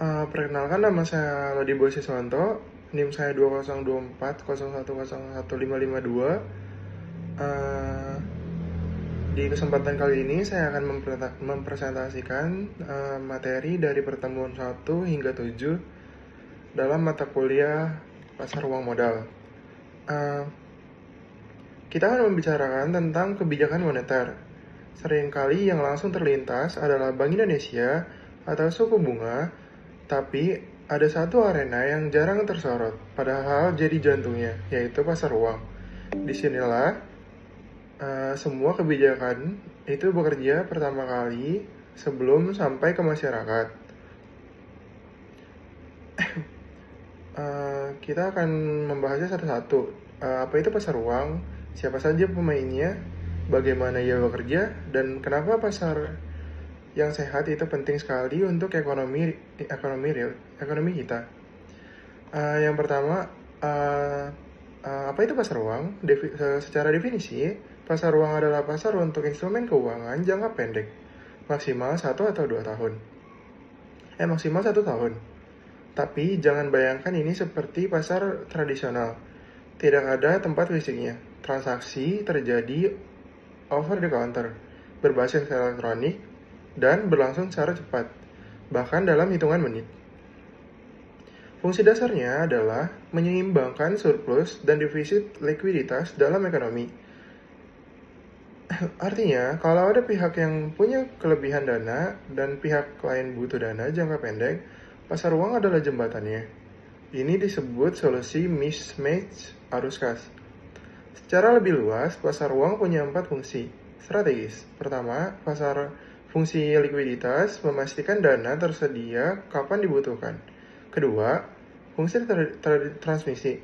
Perkenalkan, nama saya Lodi Boy Siswanto, NIM saya 202401011552. Eh, di kesempatan kali ini saya akan mempresentasikan materi dari pertemuan 1 hingga 7 dalam mata kuliah pasar uang modal. Eh, kita akan membicarakan tentang kebijakan moneter. Seringkali yang langsung terlintas adalah Bank Indonesia atau suku bunga, tapi ada satu arena yang jarang tersorot, padahal jadi jantungnya, yaitu pasar uang. Disinilah semua kebijakan itu bekerja pertama kali sebelum sampai ke masyarakat. Kita akan membahasnya satu-satu. Apa itu pasar uang, siapa saja pemainnya, bagaimana ia bekerja, dan kenapa pasar yang sehat itu penting sekali untuk ekonomi kita. Yang pertama, apa itu pasar uang? Secara definisi, pasar uang adalah pasar untuk instrumen keuangan jangka pendek, maksimal 1 atau 2 tahun. Maksimal 1 tahun. Tapi jangan bayangkan ini seperti pasar tradisional. Tidak ada tempat fisiknya. Transaksi terjadi over the counter, berbasis elektronik, dan berlangsung secara cepat, bahkan dalam hitungan menit. Fungsi dasarnya adalah menyeimbangkan surplus dan defisit likuiditas dalam ekonomi. Artinya, kalau ada pihak yang punya kelebihan dana dan pihak lain butuh dana jangka pendek, pasar uang adalah jembatannya. Ini disebut solusi mismatch arus kas. Secara lebih luas, pasar uang punya 4 fungsi strategis. Pertama, fungsi likuiditas, memastikan dana tersedia kapan dibutuhkan. Kedua, fungsi transmisi,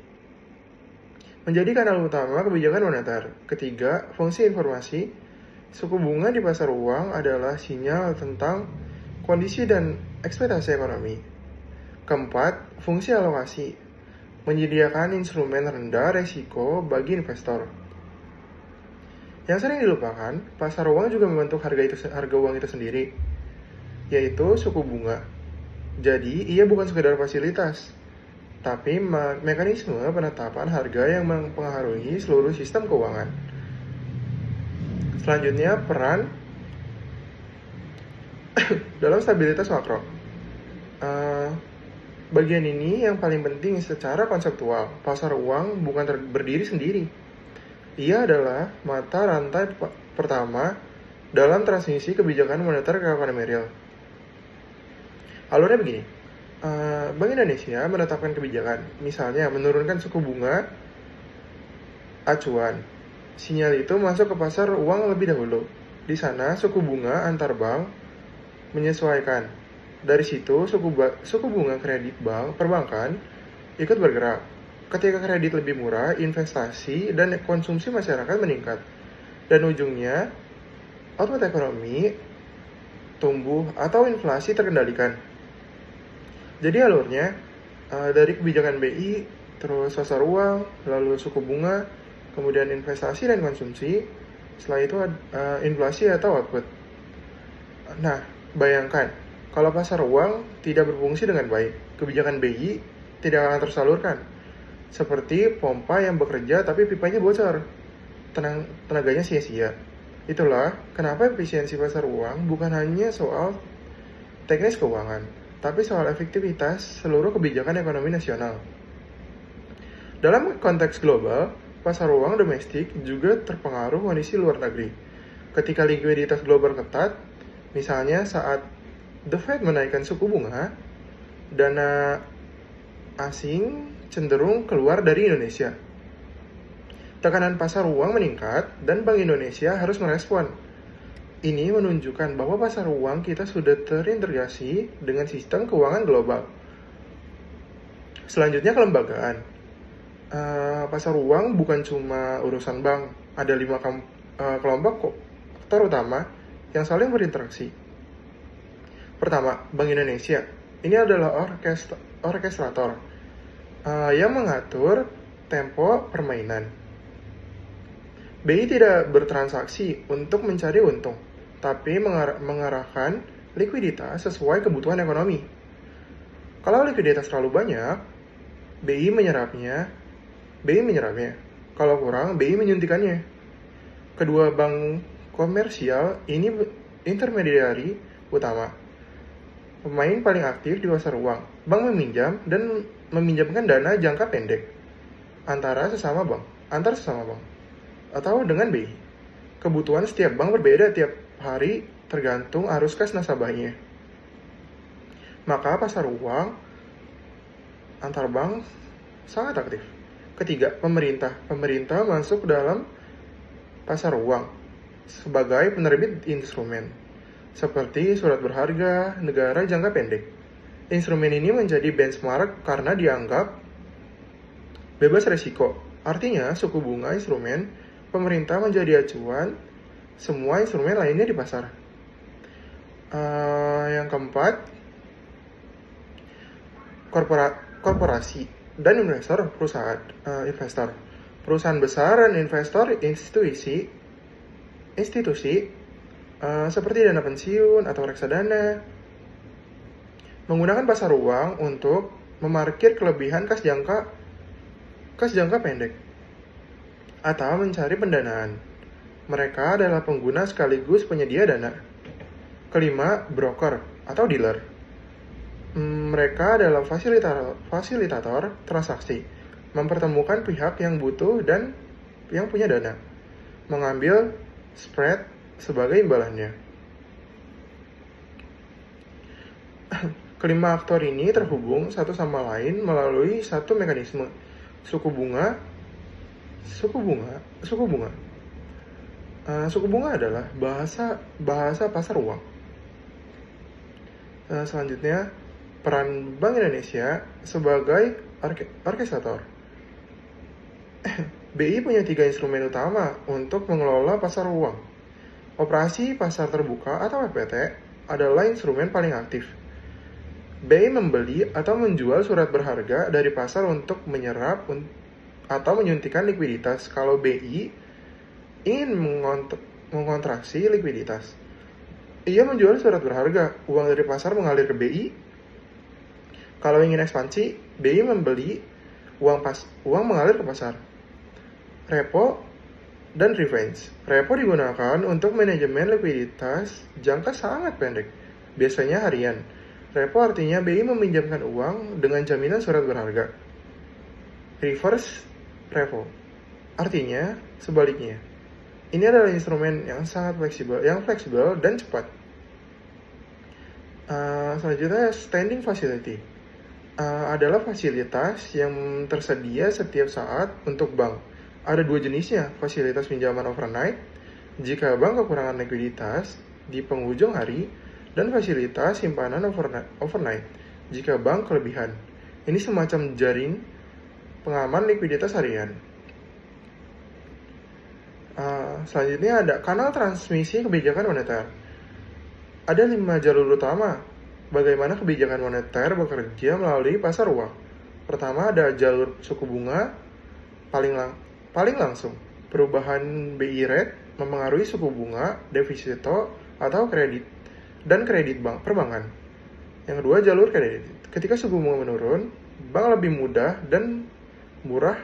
menjadi kanal utama kebijakan moneter. Ketiga, fungsi informasi, suku bunga di pasar uang adalah sinyal tentang kondisi dan ekspektasi ekonomi. Keempat, fungsi alokasi, menyediakan instrumen rendah resiko bagi investor. Yang sering dilupakan, pasar uang juga membentuk harga uang itu sendiri, yaitu suku bunga. Jadi, ia bukan sekedar fasilitas, tapi mekanisme penetapan harga yang mempengaruhi seluruh sistem keuangan. Selanjutnya, peran dalam stabilitas makro. Bagian ini yang paling penting secara konseptual. Pasar uang bukan berdiri sendiri. Ia adalah mata rantai pertama dalam transmisi kebijakan moneter ke ekonomi real. Alurnya begini. Bank Indonesia menetapkan kebijakan, misalnya menurunkan suku bunga acuan. Sinyal itu masuk ke pasar uang lebih dahulu. Di sana suku bunga antar bank menyesuaikan. Dari situ suku bunga kredit perbankan ikut bergerak. Ketika kredit lebih murah, investasi dan konsumsi masyarakat meningkat. Dan ujungnya, output ekonomi tumbuh atau inflasi terkendalikan. Jadi alurnya, dari kebijakan BI, terus pasar uang, lalu suku bunga, kemudian investasi dan konsumsi, setelah itu inflasi atau output. Nah, bayangkan, kalau pasar uang tidak berfungsi dengan baik, kebijakan BI tidak akan tersalurkan. Seperti pompa yang bekerja tapi pipanya bocor, tenaganya sia-sia. Itulah kenapa efisiensi pasar uang bukan hanya soal teknis keuangan, tapi soal efektivitas seluruh kebijakan ekonomi nasional. Dalam konteks global, pasar uang domestik juga terpengaruh kondisi luar negeri. Ketika likuiditas global ketat, misalnya saat The Fed menaikkan suku bunga, dana asing cenderung keluar dari Indonesia. Tekanan pasar uang meningkat dan Bank Indonesia harus merespon. Ini menunjukkan bahwa pasar uang kita sudah terintegrasi dengan sistem keuangan global. Selanjutnya, kelembagaan. Pasar uang bukan cuma urusan bank. Ada 5 kelompok aktor utama yang saling berinteraksi. Pertama, Bank Indonesia. Ini adalah orkestrator yang mengatur tempo permainan. BI tidak bertransaksi untuk mencari untung, tapi mengarahkan likuiditas sesuai kebutuhan ekonomi. Kalau likuiditas terlalu banyak, BI menyerapnya. Kalau kurang, BI menyuntikannya. Kedua bank komersial ini intermediari utama, pemain paling aktif di pasar uang. Bank meminjam dan meminjamkan dana jangka pendek antar sesama bank, atau dengan BI. Kebutuhan setiap bank berbeda tiap hari tergantung arus kas nasabahnya. Maka pasar uang antar bank sangat aktif. Ketiga, pemerintah. Pemerintah masuk dalam pasar uang sebagai penerbit instrumen seperti surat berharga negara jangka pendek. Instrumen ini menjadi benchmark karena dianggap bebas resiko. Artinya, suku bunga instrumen pemerintah menjadi acuan semua instrumen lainnya di pasar. Yang keempat, korporasi dan investor. Perusahaan besar dan investor institusi seperti dana pensiun atau reksadana menggunakan pasar uang untuk memarkir kelebihan kas jangka pendek atau mencari pendanaan. Mereka adalah pengguna sekaligus penyedia dana. Kelima, broker atau dealer. Mereka adalah fasilitator transaksi, mempertemukan pihak yang butuh dan yang punya dana, mengambil spread sebagai imbalannya. Kelima aktor ini terhubung satu sama lain melalui satu mekanisme, suku bunga. Suku bunga adalah bahasa pasar uang. Selanjutnya, peran Bank Indonesia sebagai orkestrator. BI punya 3 instrumen utama untuk mengelola pasar uang. Operasi pasar terbuka atau OPT adalah instrumen paling aktif. BI membeli atau menjual surat berharga dari pasar untuk menyerap atau menyuntikkan likuiditas. Kalau BI ingin mengontraksi likuiditas, ia menjual surat berharga, uang dari pasar mengalir ke BI. Kalau ingin ekspansi, BI membeli, uang mengalir ke pasar. Repo dan refinance. Repo digunakan untuk manajemen likuiditas jangka sangat pendek, biasanya harian. Repo artinya BI meminjamkan uang dengan jaminan surat berharga. Reverse repo artinya sebaliknya. Ini adalah instrumen yang sangat fleksibel dan cepat. Selanjutnya, standing facility adalah fasilitas yang tersedia setiap saat untuk bank. Ada 2 jenisnya, fasilitas pinjaman overnight jika bank kekurangan likuiditas di penghujung hari, dan fasilitas simpanan overnight jika bank kelebihan. Ini semacam jaring pengaman likuiditas harian. Selanjutnya ada kanal transmisi kebijakan moneter. Ada 5 jalur utama bagaimana kebijakan moneter bekerja melalui pasar uang. Pertama, ada jalur suku bunga paling langsung. Perubahan BI rate mempengaruhi suku bunga, deposito atau kredit bank perbankan. Yang kedua, jalur kredit. Ketika suku bunga menurun, bank lebih mudah dan murah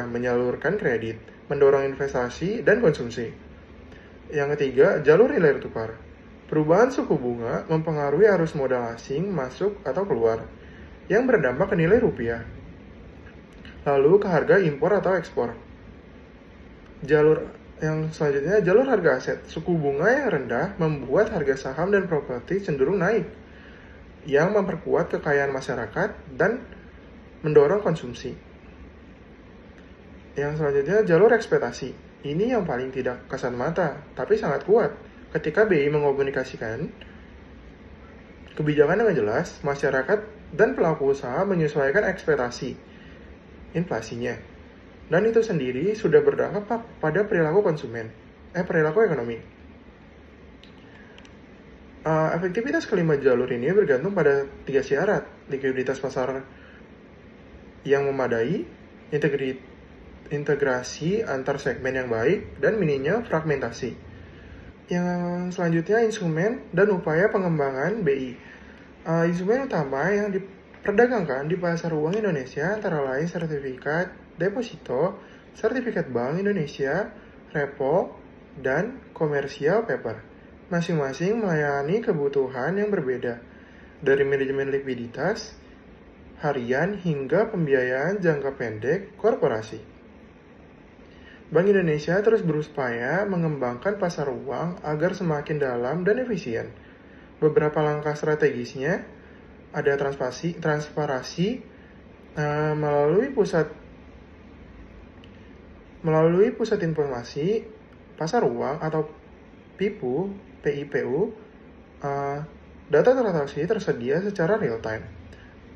menyalurkan kredit, mendorong investasi dan konsumsi. Yang ketiga, jalur nilai tukar. Perubahan suku bunga mempengaruhi arus modal asing masuk atau keluar, yang berdampak ke nilai rupiah, lalu ke harga impor atau ekspor. Yang selanjutnya, jalur harga aset. Suku bunga yang rendah membuat harga saham dan properti cenderung naik, yang memperkuat kekayaan masyarakat dan mendorong konsumsi. Yang selanjutnya, jalur ekspektasi. Ini yang paling tidak kasat mata, tapi sangat kuat. Ketika BI mengomunikasikan kebijakan dengan jelas, masyarakat dan pelaku usaha menyesuaikan ekspektasi inflasinya. Dan itu sendiri sudah berdampak pada perilaku ekonomi. Efektivitas kelima jalur ini bergantung pada 3 syarat: likuiditas pasar yang memadai, integrasi antar segmen yang baik, dan minimnya fragmentasi. Yang selanjutnya, instrumen dan upaya pengembangan BI. Instrumen utama yang diperdagangkan di pasar uang Indonesia antara lain sertifikat deposito, sertifikat Bank Indonesia, repo, dan commercial paper. Masing-masing melayani kebutuhan yang berbeda, dari manajemen likuiditas, harian, hingga pembiayaan jangka pendek korporasi. Bank Indonesia terus berupaya mengembangkan pasar uang agar semakin dalam dan efisien. Beberapa langkah strategisnya ada transparansi melalui pusat informasi pasar uang atau PIPU. Data transaksi tersedia secara real time.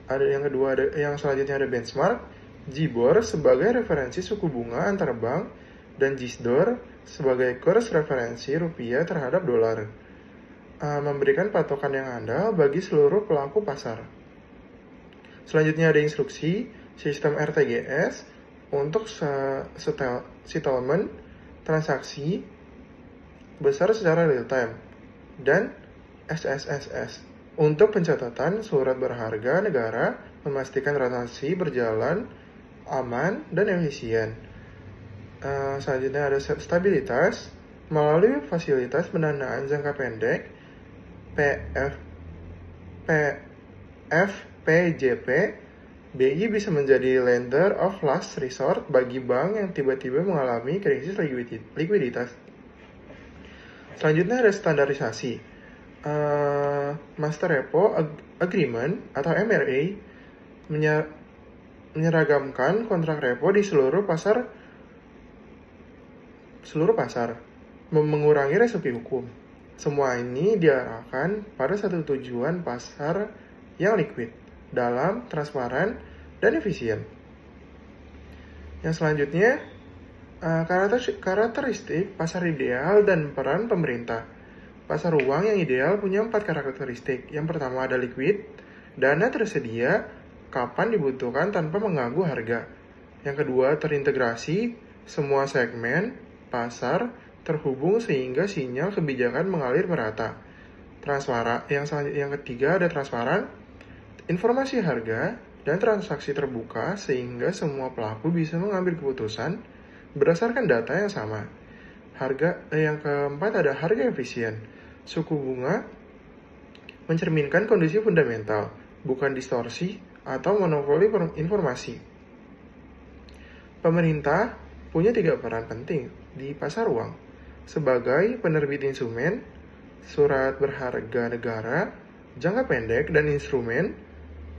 Yang selanjutnya ada benchmark, JIBOR sebagai referensi suku bunga antar bank dan JISDOR sebagai kurs referensi rupiah terhadap dolar. Memberikan patokan yang andal bagi seluruh pelaku pasar. Selanjutnya ada instruksi sistem RTGS untuk settlement transaksi besar secara real time dan SSSS untuk pencatatan surat berharga negara, memastikan transaksi berjalan aman dan efisien. Selanjutnya ada stabilitas melalui fasilitas pendanaan jangka pendek FPJP. BI bisa menjadi lender of last resort bagi bank yang tiba-tiba mengalami krisis likuiditas. Selanjutnya ada standarisasi. Master Repo Agreement atau MRA menyeragamkan kontrak repo di seluruh pasar, mengurangi resiko hukum. Semua ini diarahkan pada satu tujuan pasar yang liquid, dalam, transparan, dan efisien. Yang selanjutnya, karakteristik pasar ideal dan peran pemerintah. Pasar uang yang ideal punya 4 karakteristik. Yang pertama ada liquid, dana tersedia kapan dibutuhkan tanpa mengganggu harga. Yang kedua terintegrasi, semua segmen pasar terhubung sehingga sinyal kebijakan mengalir merata. Yang ketiga ada transparan, informasi harga dan transaksi terbuka sehingga semua pelaku bisa mengambil keputusan berdasarkan data yang sama. Yang keempat ada harga efisien. Suku bunga mencerminkan kondisi fundamental, bukan distorsi atau monopoli informasi. Pemerintah punya 3 peran penting di pasar uang. Sebagai penerbit instrumen, surat berharga negara, jangka pendek, dan instrumen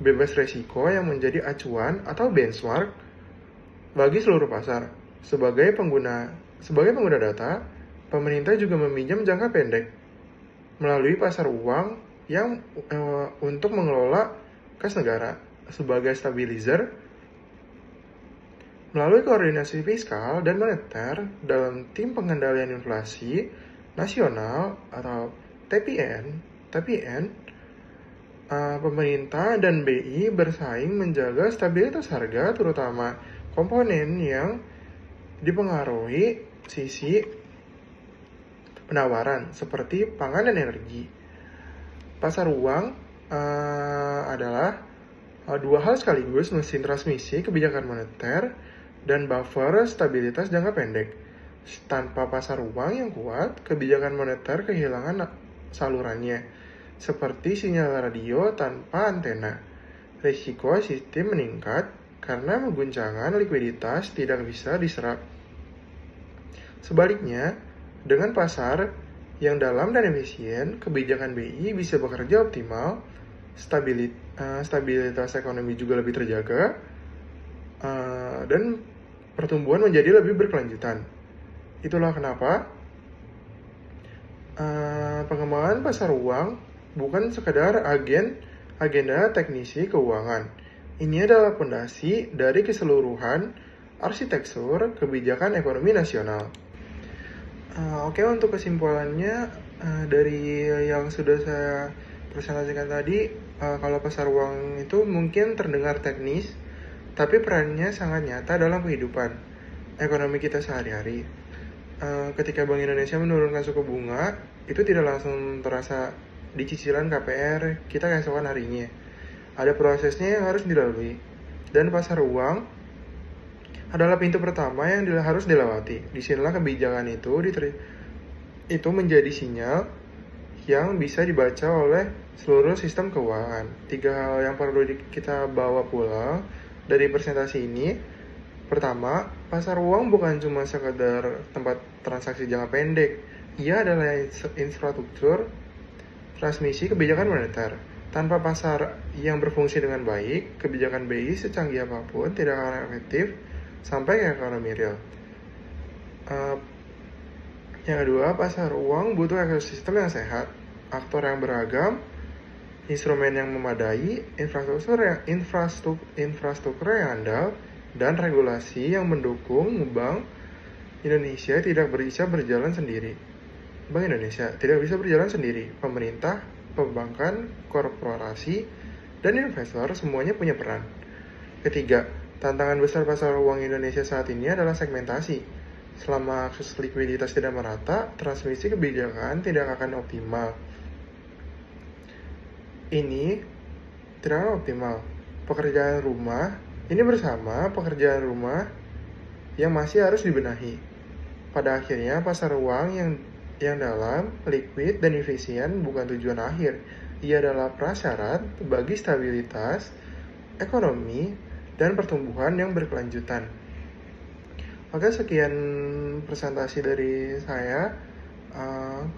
bebas resiko yang menjadi acuan atau benchmark bagi seluruh pasar. Sebagai pengguna data, pemerintah juga meminjam jangka pendek melalui pasar uang yang untuk mengelola kas negara sebagai stabilizer. Melalui koordinasi fiskal dan moneter dalam Tim Pengendalian Inflasi Nasional atau TPN, pemerintah dan BI bersaing menjaga stabilitas harga, terutama komponen yang dipengaruhi sisi penawaran seperti pangan dan energi. Pasar uang adalah 2 hal sekaligus, mesin transmisi kebijakan moneter dan buffer stabilitas jangka pendek. Tanpa pasar uang yang kuat, kebijakan moneter kehilangan salurannya, seperti sinyal radio tanpa antena. Risiko sistem meningkat karena guncangan likuiditas tidak bisa diserap. Sebaliknya, dengan pasar yang dalam dan efisien, kebijakan BI bisa bekerja optimal, stabilitas ekonomi juga lebih terjaga, dan pertumbuhan menjadi lebih berkelanjutan. Itulah kenapa pengembangan pasar uang bukan sekadar agenda teknisi keuangan. Ini adalah fondasi dari keseluruhan arsitektur kebijakan ekonomi nasional. Oke, untuk kesimpulannya dari yang sudah saya presentasikan tadi, kalau pasar uang itu mungkin terdengar teknis, tapi perannya sangat nyata dalam kehidupan ekonomi kita sehari-hari. Ketika Bank Indonesia menurunkan suku bunga, itu tidak langsung terasa di cicilan KPR kita keesokan harinya. Ada prosesnya yang harus dilalui. Dan pasar uang adalah pintu pertama yang harus dilewati. Disinilah kebijakan itu menjadi sinyal yang bisa dibaca oleh seluruh sistem keuangan. 3 hal yang perlu kita bawa pulang dari presentasi ini. Pertama, pasar uang bukan cuma sekedar tempat transaksi jangka pendek. Ia adalah infrastruktur transmisi kebijakan moneter. Tanpa pasar yang berfungsi dengan baik, kebijakan BI secanggih apapun tidak akan efektif sampai ke ekonomi real. Yang kedua, pasar uang butuh ekosistem yang sehat, aktor yang beragam, instrumen yang memadai, infrastruktur yang andal, dan regulasi yang mendukung Bank Indonesia tidak bisa berjalan sendiri. Bank Indonesia tidak bisa berjalan sendiri. Pemerintah, perbankan, korporasi, dan investor semuanya punya peran. Ketiga, tantangan besar pasar uang Indonesia saat ini adalah segmentasi. Selama akses likuiditas tidak merata, transmisi kebijakan tidak akan optimal. Ini tidak akan optimal. Pekerjaan rumah, ini bersama pekerjaan rumah yang masih harus dibenahi. Pada akhirnya, pasar uang yang dalam, liquid, dan efisien bukan tujuan akhir. Ia adalah prasyarat bagi stabilitas ekonomi dan pertumbuhan yang berkelanjutan. Oke, sekian presentasi dari saya.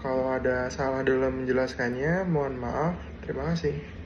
Kalau ada salah dalam menjelaskannya, mohon maaf. Terima kasih.